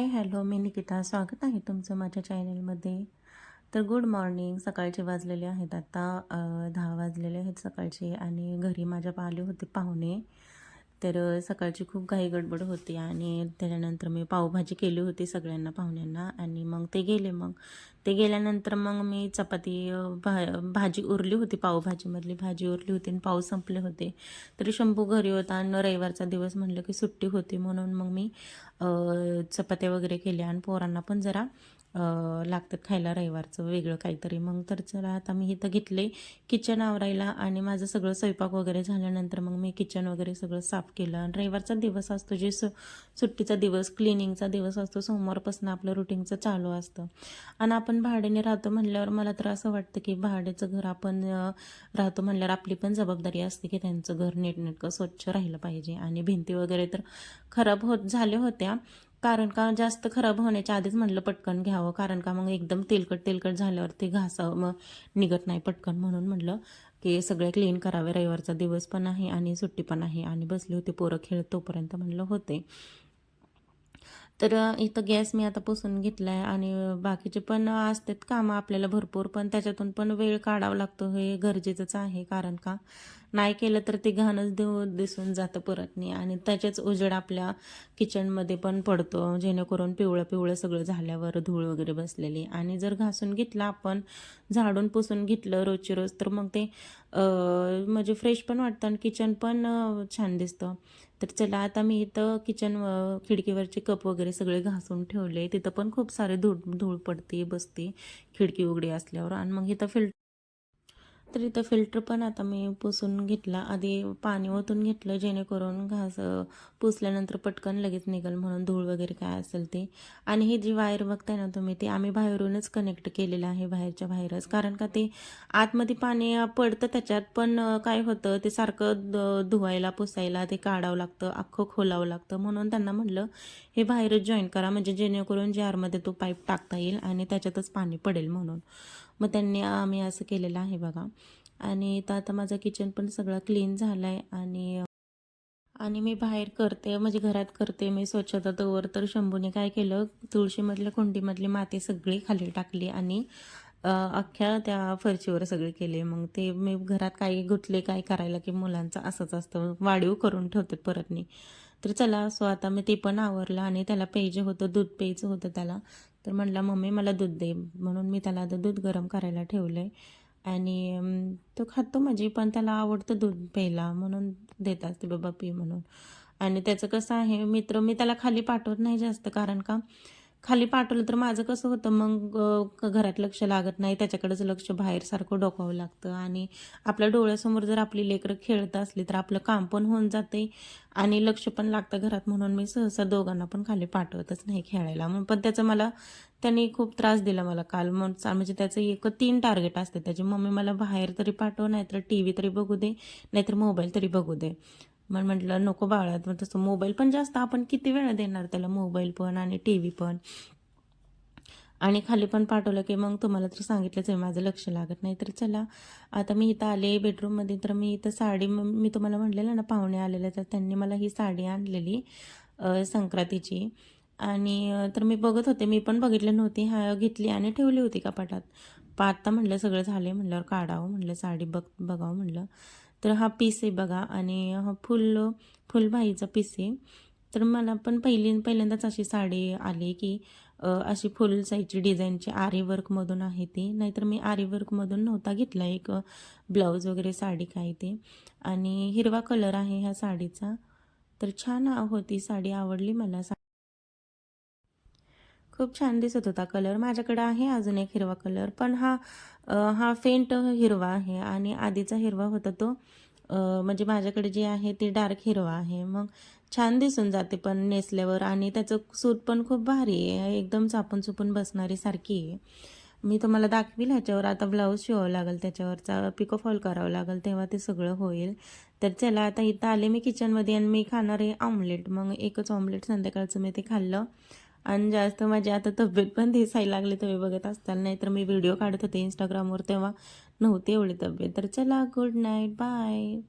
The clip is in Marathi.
हाय हॅलो, मी निकिता. स्वागत आहे तुमचं माझ्या चॅनलमध्ये. तर गुड मॉर्निंग. सकाळचे वाजलेले आहेत आता 10 वाजलेले आहेत सकाळचे आणि घरी माझ्या आले होते पाहुणे. तर सकाळची खूप घाई गडबड होती आणि त्याच्यानंतर मी पावभाजी केली होती सगळ्यांना पाहुण्यांना आणि मग ते गेले. मग ते गेल्यानंतर मग मी चपाती भाजी उरली होती, पावभाजीमधली भाजी उरली होती आणि पाव संपले होते. तरी शंभू घरी होता आणि रविवारचा दिवस म्हटलं की सुट्टी होती म्हणून मग मी चपात्या वगैरे केल्या आणि पोरांना पण जरा लागतात खायला रविवारचं वेगळं काहीतरी. मग तर चला आता मी इथं घेतले किचन आवरायला आणि माझं सगळं स्वयंपाक वगैरे झाल्यानंतर मग मी किचन वगैरे सगळं साफ केलं. आणि रविवारचा दिवस असतो जे सुट्टीचा दिवस, क्लिनिंगचा दिवस असतो. सोमवारपासून आपलं रुटीनचं चालू असतं आणि आपण भाड्याने राहतो म्हणल्यावर मला तर असं वाटतं की भाड्याचं घर आपण राहतो म्हणल्यावर आपली पण जबाबदारी असते की त्यांचं घर नीटनेटकं स्वच्छ राहिलं पाहिजे. आणि भिंती वगैरे तर खराब झाल्या होत्या, कारण का जास्त खराब होण्याच्या आधीच म्हटलं पटकन घ्यावं, कारण का मग एकदम तेलकट तेलकट झाल्यावर ते घासावं मग निघत नाही पटकन. म्हणून म्हटलं की सगळे क्लीन करावे. रविवारचा दिवस पण आहे आणि सुट्टी पण आहे आणि बसली होती पोरं खेळत तोपर्यंत म्हणलं होते. तर इथं गॅस मी आता पुसून घेतला आहे आणि बाकीचे पण असतात कामं आपल्याला भरपूर, पण त्याच्यातून पण वेळ काढावा लागतो. हे गरजेचंच आहे, कारण का नाही केलं तर ते घाणच दिसून जातं परतनी आणि त्याच्याच उजेड आपल्या किचनमध्ये पण पडतो, जेणेकरून पिवळं पिवळं सगळं झाल्यावर धूळ वगैरे बसलेली. आणि जर घासून घेतलं आपण, झाडून पुसून घेतलं रोजची रोज, तर मग ते म्हणजे फ्रेश पण वाटतं आणि किचन पण छान दिसतं. तर चला आता मी इथं किचन खिडकीवरचे कप वगैरे सगळे घासून ठेवले. तिथं पण खूप सारे धूळ धूळ पडते बसते खिडकी उघडी असल्यावर. आणि मग इथं तर इथं फिल्टर पण आता मी पुसून घेतला. आधी पाणी ओतून घेतलं जेणेकरून घास पुसल्यानंतर पटकन लगेच निघेल म्हणून, धूळ वगैरे काय असेल ते. आणि ही जी वायर बघताय ना तुम्ही, ते आम्ही बाहेरूनच कनेक्ट केलेलं आहे, बाहेरच्या बाहेरच, कारण का ते आतमध्ये पाणी पडतं त्याच्यात, पण काय होतं ते सारखं धुवायला पुसायला ते काढावं लागतं, अख्खं खोलावं लागतं. म्हणून त्यांना म्हटलं हे बाहेरच जॉईन करा, म्हणजे जेणेकरून जारमध्ये तो पाईप टाकता येईल आणि त्याच्यातच पाणी पडेल म्हणून. मग त्यांनी आम्ही असं केलेलं आहे बघा. आणि इथं आता माझं किचन पण सगळं क्लीन झालं आहे आणि आणि मी बाहेर करते, म्हणजे घरात करते मी स्वच्छता. तोवर तर शंभूने काय केलं, तुळशीमधल्या कुंडीमधली माती सगळी खाली टाकली आणि अख्ख्या त्या फरशीवर सगळे केले. मग ते मी घरात काही गुतले काय करायला की मुलांचं असंच असतं, वाढीव करून ठेवतात परतनी. तर चला, सो आता मी ते पण आवरलं आणि त्याला प्यायचं होतं, दूध प्यायचं होतं त्याला. तर म्हणला मम्मी मला दूध दे, म्हणून मी त्याला आता दूध गरम करायला ठेवलं आहे. आणि तो खातो म्हणजे, पण त्याला आवडतं दूध प्यायला म्हणून देत असते बाबा पी म्हणून. आणि त्याचं कसं आहे, मी त्याला खाली पाठवत नाही जास्त, कारण का खाली पाठवलं तर माझं कसं होतं मग घरात लक्ष लागत नाही, त्याच्याकडेच लक्ष बाहेर सारखं डोकावं लागतं. आणि आपल्या डोळ्यासमोर जर आपली लेकरं खेळत असली तर आपलं काम पण होऊन जाते आणि लक्ष पण लागतं घरात. म्हणून मी सहसा दोघांना पण खाली पाठवतच नाही खेळायला. मग पण त्याचं त्याने खूप त्रास दिला मला काल. मग म्हणजे त्याचं 3 टार्गेट असते त्याची, मम्मी मला बाहेर तरी पाठव, नाहीतर टी व्ही तरी बघू दे, नाहीतर मोबाईल तरी बघू दे. मग म्हटलं नको बाळा, मग तसं मोबाईल पण जास्त आपण किती वेळा देणार त्याला, मोबाईल पण आणि टी व्ही पण. आणि खाली पण पाठवलं की मग तुम्हाला तर सांगितलंच आहे माझं लक्ष लागत नाही. तर चला आता मी इथं आले बेडरूममध्ये. तर मी इथं साडी, मी तुम्हाला म्हटलेलं ना पाहुणे आलेले, तर त्यांनी मला ही साडी आणलेली संक्रांतीची. आणि तर मी बघत होते, मी पण बघितली नव्हती, घेतली आणि ठेवली होती कपाटात. आता म्हटलं सगळं झाले म्हटल्यावर काढावं म्हटलं साडी, बघावं म्हटलं. तर हा पीस आहे बघा आणि हा फुलबाईचा पीस आहे. तर मला पण पहिल्यांदाच अशी साडी आली की अशी फुल साईजची डिझाईनची आरी वर्कमधून आहे ती, नाहीतर मी आरी वर्कमधून नव्हता घेतला. एक ब्लाऊज वगैरे साडी काय ते, आणि हिरवा कलर आहे ह्या साडीचा. तर छान होती साडी, आवडली मला. खूप छान दिसत होता कलर. माझ्याकडे आहे अजून एक हिरवा कलर, पण हा फेंट हिरवा आहे आणि आधीचा हिरवा होता तो म्हणजे माझ्याकडे जे आहे ते डार्क हिरवा आहे. मग छान दिसून जाते पण नेसल्यावर, आणि त्याचं सूत पण खूप भारी आहे, एकदम चापून चुपून बसणारी सारखी आहे. मी तुम्हाला दाखवील ह्याच्यावर. आता ब्लाऊज शिवावं लागेल, त्याच्यावरचा पिको फॉल करावं लागेल, तेव्हा ते सगळं होईल. तर चला आता इथं आले मी किचनमध्ये आणि मी खाणार आहे ऑमलेट. मग एकच ऑमलेट संध्याकाळचं मी ते खाल्लं आणि जास्त माझी आता तब्येत पण दिसायला लागली, तुम्ही बघत असताल. नाही तर मी व्हिडिओ काढत होते इंस्टाग्रामवर तेव्हा नव्हती एवढी तब्येत. तर चला, गुड नाईट, बाय.